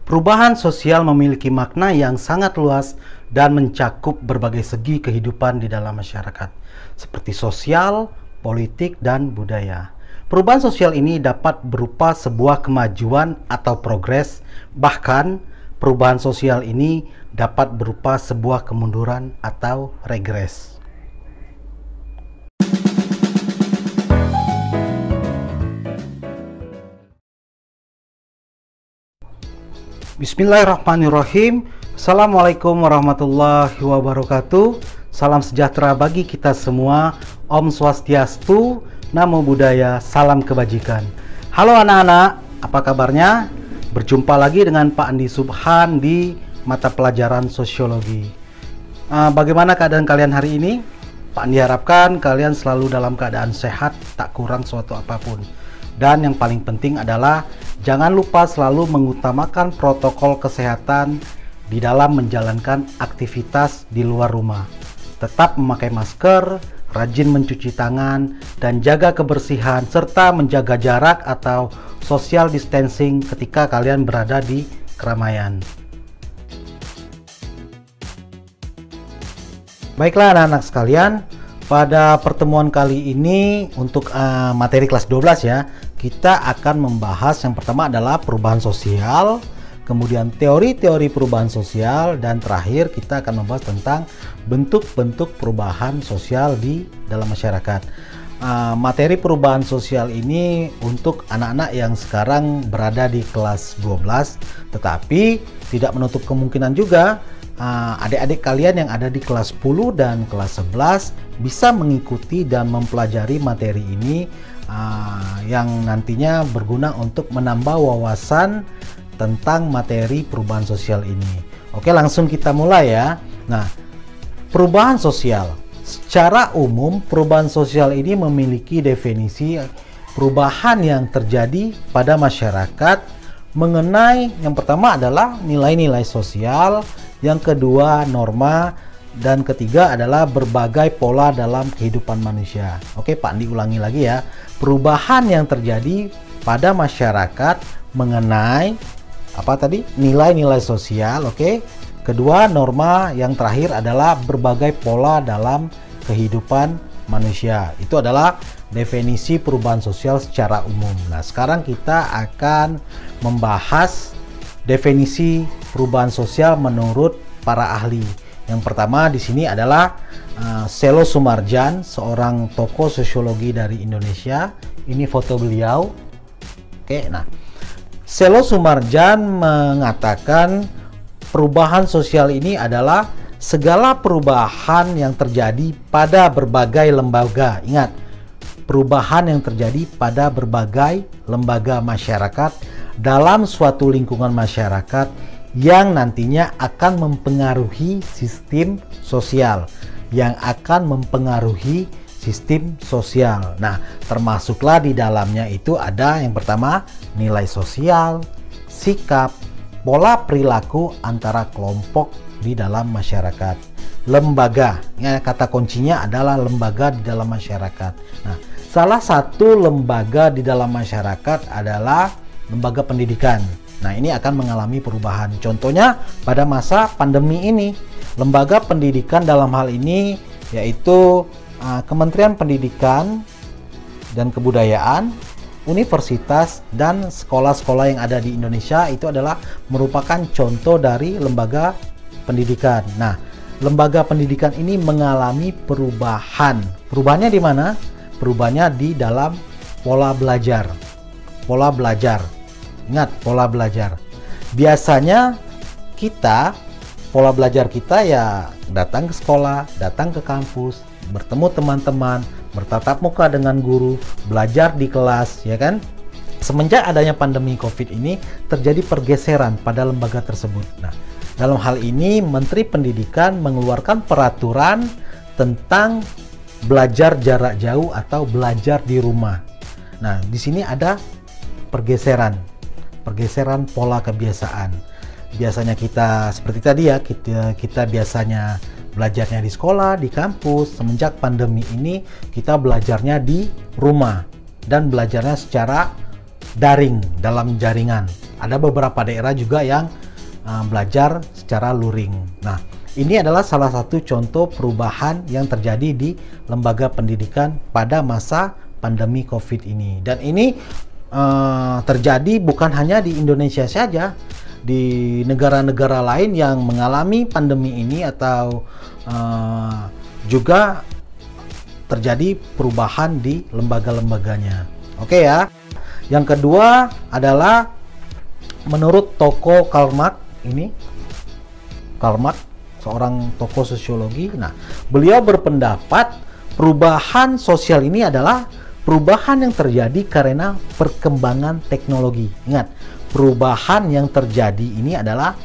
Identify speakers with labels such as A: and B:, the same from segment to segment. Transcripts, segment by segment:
A: Perubahan sosial memiliki makna yang sangat luas dan mencakup berbagai segi kehidupan di dalam masyarakat, seperti sosial, politik, dan budaya. Perubahan sosial ini dapat berupa sebuah kemajuan atau progres, bahkan perubahan sosial ini dapat berupa sebuah kemunduran atau regres. Bismillahirrahmanirrahim. Assalamualaikum warahmatullahi wabarakatuh. Salam sejahtera bagi kita semua. Om Swastiastu, Namo Buddhaya, salam kebajikan. Halo anak-anak, apa kabarnya? Berjumpa lagi dengan Pak Andi Subhan di mata pelajaran sosiologi. Bagaimana keadaan kalian hari ini? Pak Andi harapkan kalian selalu dalam keadaan sehat, tak kurang suatu apapun. Dan yang paling penting adalah jangan lupa selalu mengutamakan protokol kesehatan di dalam menjalankan aktivitas di luar rumah. Tetap memakai masker, rajin mencuci tangan, dan jaga kebersihan serta menjaga jarak atau social distancing ketika kalian berada di keramaian. Baiklah anak-anak sekalian, pada pertemuan kali ini untuk materi kelas 12 ya, kita akan membahas yang pertama adalah perubahan sosial, kemudian teori-teori perubahan sosial, dan terakhir kita akan membahas tentang bentuk-bentuk perubahan sosial di dalam masyarakat. Materi perubahan sosial ini untuk anak-anak yang sekarang berada di kelas 12, tetapi tidak menutup kemungkinan juga adik-adik kalian yang ada di kelas 10 dan kelas 11 bisa mengikuti dan mempelajari materi ini yang nantinya berguna untuk menambah wawasan tentang materi perubahan sosial ini. Oke, langsung kita mulai ya. Nah, perubahan sosial. Secara umum, perubahan sosial ini memiliki definisi perubahan yang terjadi pada masyarakat mengenai yang pertama adalah nilai-nilai sosial, yang kedua norma, dan ketiga adalah berbagai pola dalam kehidupan manusia. Oke, Pak Andi ulangi lagi ya. Perubahan yang terjadi pada masyarakat mengenai apa tadi? Nilai-nilai sosial, oke. Kedua, norma, yang terakhir adalah berbagai pola dalam kehidupan manusia. Itu adalah definisi perubahan sosial secara umum. Nah, sekarang kita akan membahas definisi perubahan sosial menurut para ahli. Yang pertama di sini adalah Selo Soemardjan, seorang tokoh sosiologi dari Indonesia. Ini foto beliau. Oke, nah, Selo Soemardjan mengatakan perubahan sosial ini adalah segala perubahan yang terjadi pada berbagai lembaga. Ingat, perubahan yang terjadi pada berbagai lembaga masyarakat dalam suatu lingkungan masyarakat yang nantinya akan mempengaruhi sistem sosial, Nah, termasuklah di dalamnya itu ada yang pertama nilai sosial, sikap, pola perilaku antara kelompok di dalam masyarakat. Lembaga, ya, kata kuncinya adalah lembaga di dalam masyarakat. Nah, salah satu lembaga di dalam masyarakat adalah lembaga pendidikan. Nah, ini akan mengalami perubahan. Contohnya pada masa pandemi ini, lembaga pendidikan dalam hal ini yaitu Kementerian Pendidikan dan Kebudayaan, universitas, dan sekolah-sekolah yang ada di Indonesia itu adalah merupakan contoh dari lembaga pendidikan. Nah, lembaga pendidikan ini mengalami perubahan. Perubahannya di mana? Perubahannya di dalam pola belajar. Ingat, pola belajar. Biasanya pola belajar kita ya datang ke sekolah, datang ke kampus, bertemu teman-teman, bertatap muka dengan guru, belajar di kelas, ya kan? Semenjak adanya pandemi COVID ini, terjadi pergeseran pada lembaga tersebut. Nah, dalam hal ini, Menteri Pendidikan mengeluarkan peraturan tentang belajar jarak jauh atau belajar di rumah. Nah, di sini ada pergeseran pola kebiasaan. Biasanya kita seperti tadi ya, kita biasanya belajarnya di sekolah, di kampus. Semenjak pandemi ini kita belajarnya di rumah dan belajarnya secara daring dalam jaringan ada beberapa daerah juga yang belajar secara luring. Nah, ini adalah salah satu contoh perubahan yang terjadi di lembaga pendidikan pada masa pandemi COVID ini. Dan ini terjadi bukan hanya di Indonesia saja, di negara-negara lain yang mengalami pandemi ini atau juga terjadi perubahan di lembaga-lembaganya. Oke ya. Yang kedua adalah menurut tokoh Karl Marx, ini Karl Marx, seorang tokoh sosiologi. Nah, beliau berpendapat perubahan sosial ini adalah perubahan yang terjadi karena perkembangan teknologi. Ingat, perubahan yang terjadi ini adalah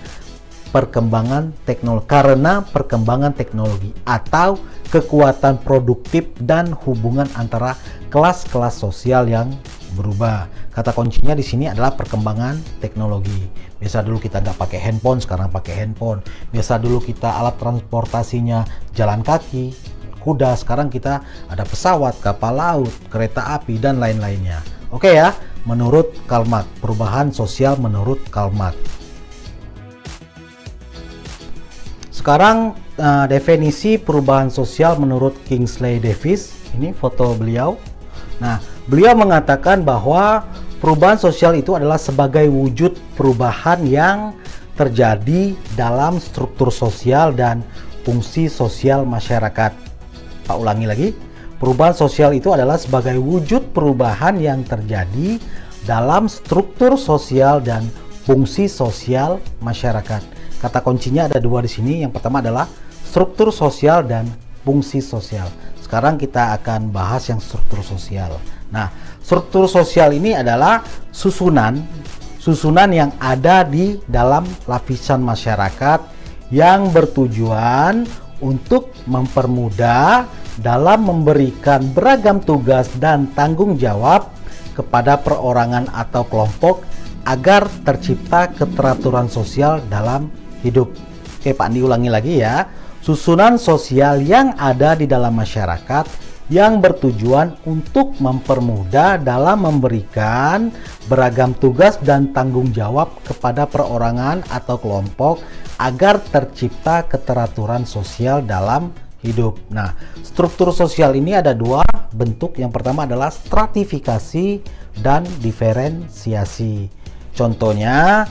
A: perkembangan teknologi, karena perkembangan teknologi atau kekuatan produktif dan hubungan antara kelas-kelas sosial yang berubah. Kata kuncinya di sini adalah perkembangan teknologi. Biasa dulu kita nggak pakai handphone, sekarang pakai handphone. Biasa dulu kita alat transportasinya jalan kaki, kuda, sekarang kita ada pesawat, kapal laut, kereta api, dan lain-lainnya. Oke ya, menurut Karl Marx, perubahan sosial menurut Karl Marx. Sekarang definisi perubahan sosial menurut Kingsley Davis. Ini foto beliau. Nah, beliau mengatakan bahwa perubahan sosial itu adalah sebagai wujud perubahan yang terjadi dalam struktur sosial dan fungsi sosial masyarakat. Pak ulangi lagi, perubahan sosial itu adalah sebagai wujud perubahan yang terjadi dalam struktur sosial dan fungsi sosial masyarakat. Kata kuncinya ada dua di sini. Yang pertama adalah struktur sosial dan fungsi sosial. Sekarang kita akan bahas yang struktur sosial. Nah, struktur sosial ini adalah susunan yang ada di dalam lapisan masyarakat yang bertujuan untuk mempermudah dalam memberikan beragam tugas dan tanggung jawab kepada perorangan atau kelompok agar tercipta keteraturan sosial dalam hidup. Oke, Pak Andi ulangi lagi ya. Susunan sosial yang ada di dalam masyarakat yang bertujuan untuk mempermudah dalam memberikan beragam tugas dan tanggung jawab kepada perorangan atau kelompok agar tercipta keteraturan sosial dalam hidup. Nah, struktur sosial ini ada dua bentuk. Yang pertama adalah stratifikasi dan diferensiasi. Contohnya,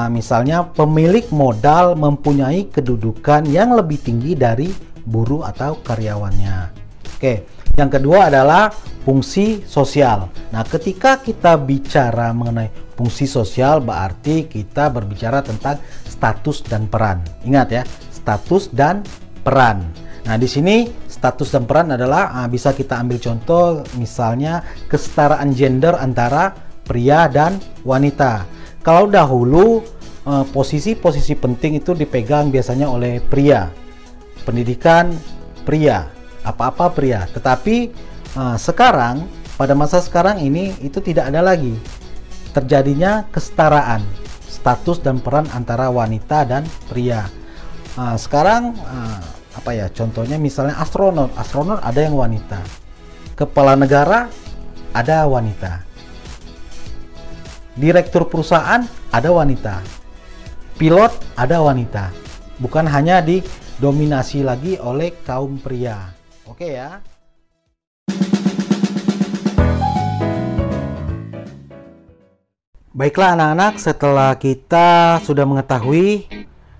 A: misalnya pemilik modal mempunyai kedudukan yang lebih tinggi dari buruh atau karyawannya. Oke, yang kedua adalah fungsi sosial. Nah, ketika kita bicara mengenai fungsi sosial, berarti kita berbicara tentang status dan peran. Ingat ya, status dan peran. Nah, di sini status dan peran adalah bisa kita ambil contoh misalnya kesetaraan gender antara pria dan wanita. Kalau dahulu posisi-posisi penting itu dipegang biasanya oleh pria, pendidikan pria, apa-apa pria. Tetapi sekarang, pada masa sekarang ini itu tidak ada lagi terjadinya kesetaraan status dan peran antara wanita dan pria. Sekarang apa ya? Contohnya misalnya astronot ada yang wanita, kepala negara ada wanita. Direktur perusahaan ada wanita, pilot ada wanita, bukan hanya didominasi lagi oleh kaum pria. Oke ya. Baiklah anak-anak, setelah kita sudah mengetahui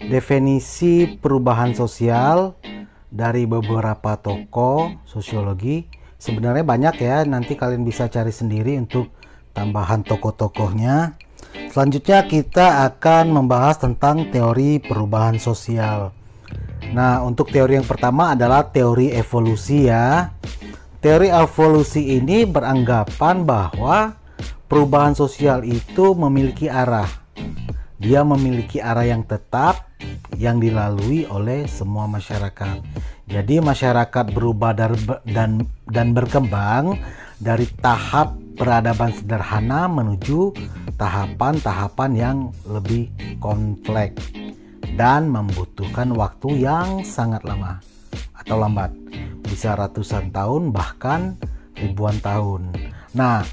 A: definisi perubahan sosial dari beberapa tokoh sosiologi, sebenarnya banyak ya, nanti kalian bisa cari sendiri untuk tambahan tokoh-tokohnya. Selanjutnya kita akan membahas tentang teori perubahan sosial. Nah, untuk teori yang pertama adalah teori evolusi ya. Teori evolusi ini beranggapan bahwa perubahan sosial itu memiliki arah. Dia memiliki arah yang tetap yang dilalui oleh semua masyarakat. Jadi masyarakat berubah dan berkembang dari tahap peradaban sederhana menuju tahapan-tahapan yang lebih kompleks dan membutuhkan waktu yang sangat lama atau lambat, bisa ratusan tahun bahkan ribuan tahun. Nah,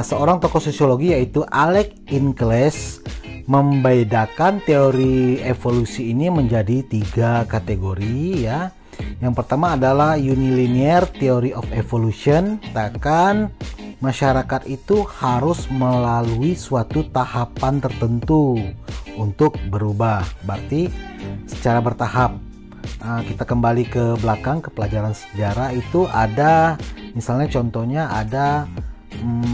A: seorang tokoh sosiologi yaitu Alex Inkeles membedakan teori evolusi ini menjadi 3 kategori ya. Yang pertama adalah Unilinear Theory of Evolution, katakan masyarakat itu harus melalui suatu tahapan tertentu untuk berubah. Berarti secara bertahap. Kita kembali ke belakang ke pelajaran sejarah itu ada, misalnya contohnya ada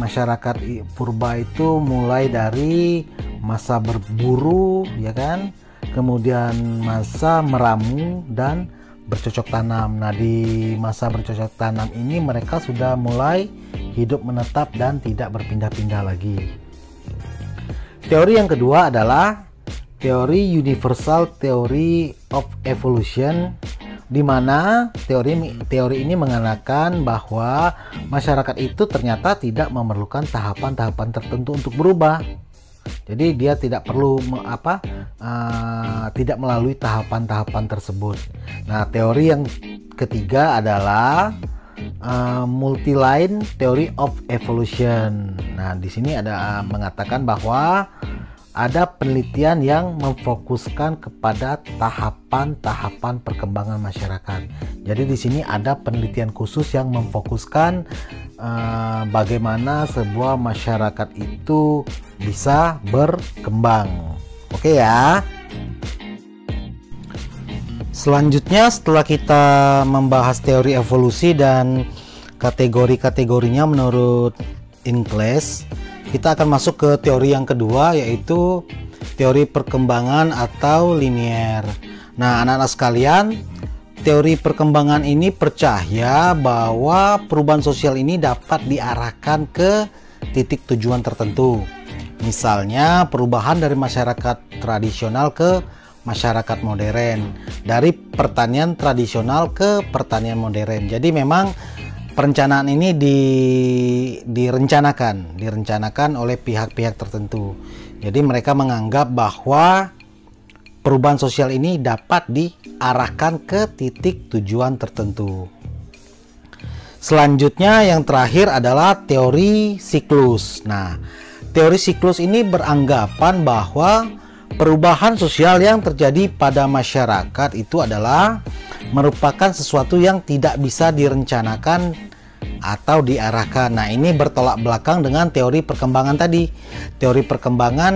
A: masyarakat purba itu mulai dari masa berburu ya kan, kemudian masa meramu dan bercocok tanam. Nah, di masa bercocok tanam ini mereka sudah mulai hidup menetap dan tidak berpindah-pindah lagi. Teori yang kedua adalah teori Universal Theory of Evolution, di mana teori ini mengatakan bahwa masyarakat itu ternyata tidak memerlukan tahapan-tahapan tertentu untuk berubah. Jadi dia tidak perlu tidak melalui tahapan-tahapan tersebut. Nah, teori yang ketiga adalah Multiline Theory of Evolution. Nah, di sini ada mengatakan bahwa ada penelitian yang memfokuskan kepada tahapan-tahapan perkembangan masyarakat. Jadi di sini ada penelitian khusus yang memfokuskan bagaimana sebuah masyarakat itu bisa berkembang. Oke ya. Selanjutnya setelah kita membahas teori evolusi dan kategori-kategorinya menurut Inkeles, kita akan masuk ke teori yang kedua, yaitu teori perkembangan atau linear. Nah, anak-anak sekalian, teori perkembangan ini percaya bahwa perubahan sosial ini dapat diarahkan ke titik tujuan tertentu. Misalnya perubahan dari masyarakat tradisional ke masyarakat modern, dari pertanian tradisional ke pertanian modern. Jadi memang perencanaan ini direncanakan oleh pihak-pihak tertentu. Jadi mereka menganggap bahwa perubahan sosial ini dapat diarahkan ke titik tujuan tertentu. Selanjutnya yang terakhir adalah teori siklus. Nah, teori siklus ini beranggapan bahwa perubahan sosial yang terjadi pada masyarakat itu adalah merupakan sesuatu yang tidak bisa direncanakan atau diarahkan. Nah, ini bertolak belakang dengan teori perkembangan tadi. Teori perkembangan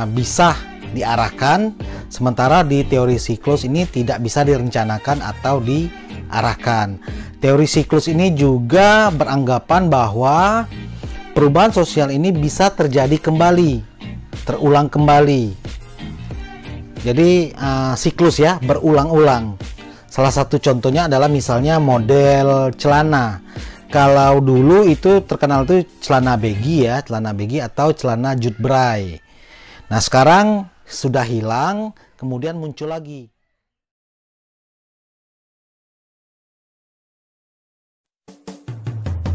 A: bisa diarahkan, sementara di teori siklus ini tidak bisa direncanakan atau diarahkan. Teori siklus ini juga beranggapan bahwa perubahan sosial ini bisa terjadi kembali, terulang kembali. Jadi siklus ya, berulang-ulang. Salah satu contohnya adalah misalnya model celana. Kalau dulu itu terkenal itu celana baggy ya, celana baggy atau celana jute bray. Nah, sekarang sudah hilang, kemudian muncul lagi.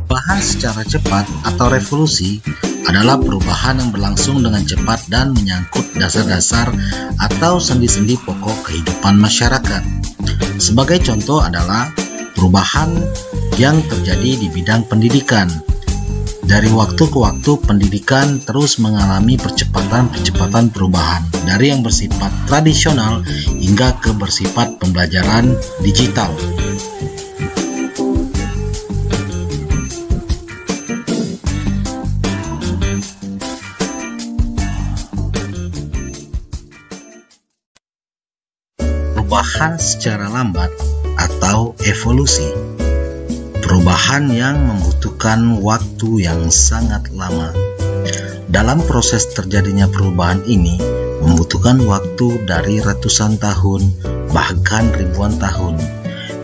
B: Perubahan secara cepat atau revolusi adalah perubahan yang berlangsung dengan cepat dan menyangkut dasar-dasar atau sendi-sendi pokok kehidupan masyarakat. Sebagai contoh adalah perubahan yang terjadi di bidang pendidikan. Dari waktu ke waktu pendidikan terus mengalami percepatan perubahan dari yang bersifat tradisional hingga ke bersifat pembelajaran digital. Perubahan secara lambat atau evolusi, perubahan yang membutuhkan waktu yang sangat lama. Dalam proses terjadinya perubahan ini membutuhkan waktu dari ratusan tahun, bahkan ribuan tahun.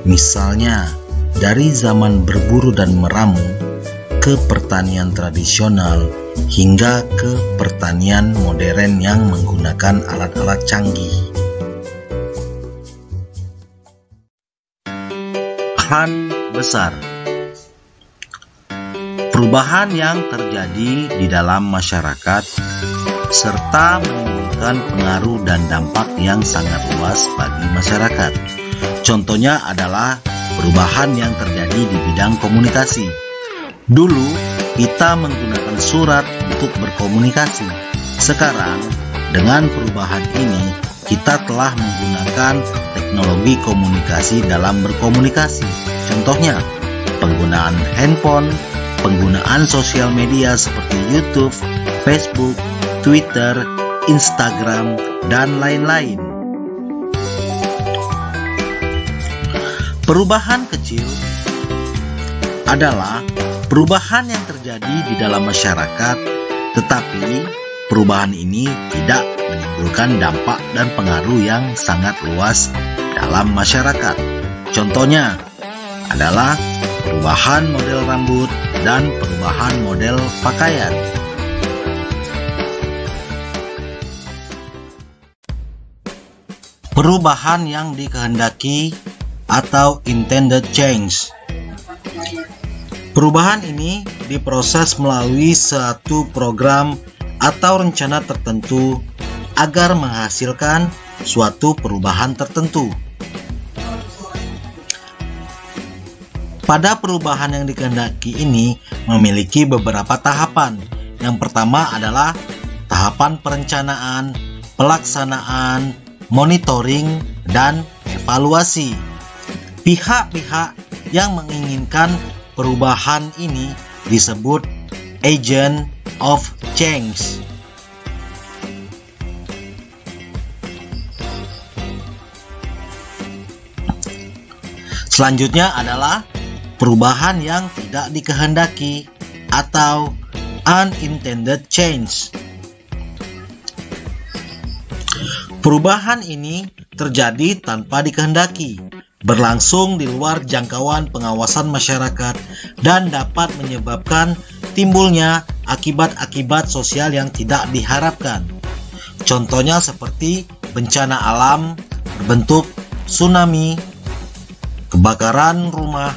B: Misalnya, dari zaman berburu dan meramu ke pertanian tradisional hingga ke pertanian modern yang menggunakan alat-alat canggih. Perubahan besar. Perubahan yang terjadi di dalam masyarakat serta menimbulkan pengaruh dan dampak yang sangat luas bagi masyarakat. Contohnya adalah perubahan yang terjadi di bidang komunikasi. Dulu, kita menggunakan surat untuk berkomunikasi. Sekarang, dengan perubahan ini, kita telah menggunakan teknologi komunikasi dalam berkomunikasi. Contohnya, penggunaan handphone, penggunaan sosial media seperti YouTube, Facebook, Twitter, Instagram, dan lain-lain. Perubahan kecil adalah perubahan yang terjadi di dalam masyarakat, tetapi perubahan ini tidak menimbulkan dampak dan pengaruh yang sangat luas dalam masyarakat. Contohnya adalah perubahan model rambut dan perubahan model pakaian. Perubahan yang dikehendaki atau intended change. Perubahan ini diproses melalui suatu program atau rencana tertentu agar menghasilkan suatu perubahan tertentu. Pada perubahan yang dikehendaki ini memiliki beberapa tahapan. Yang pertama adalah tahapan perencanaan, pelaksanaan, monitoring, dan evaluasi. Pihak-pihak yang menginginkan perubahan ini disebut agent of change. Selanjutnya adalah perubahan yang tidak dikehendaki atau unintended change. Perubahan ini terjadi tanpa dikehendaki, berlangsung di luar jangkauan pengawasan masyarakat, dan dapat menyebabkan timbulnya akibat-akibat sosial yang tidak diharapkan. Contohnya seperti bencana alam berbentuk tsunami, kebakaran rumah,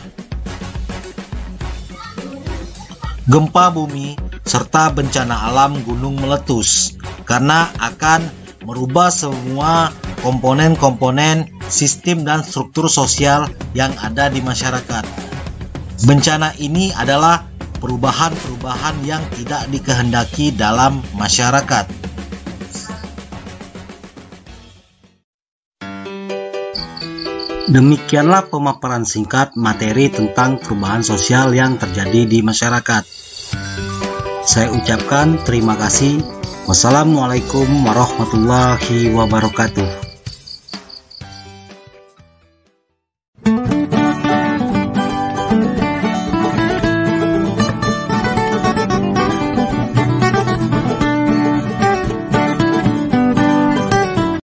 B: gempa bumi, serta bencana alam gunung meletus, karena akan merubah semua komponen-komponen sistem dan struktur sosial yang ada di masyarakat. Bencana ini adalah perubahan-perubahan yang tidak dikehendaki dalam masyarakat. Demikianlah pemaparan singkat materi tentang perubahan sosial yang terjadi di masyarakat. Saya ucapkan terima kasih. Wassalamualaikum warahmatullahi wabarakatuh.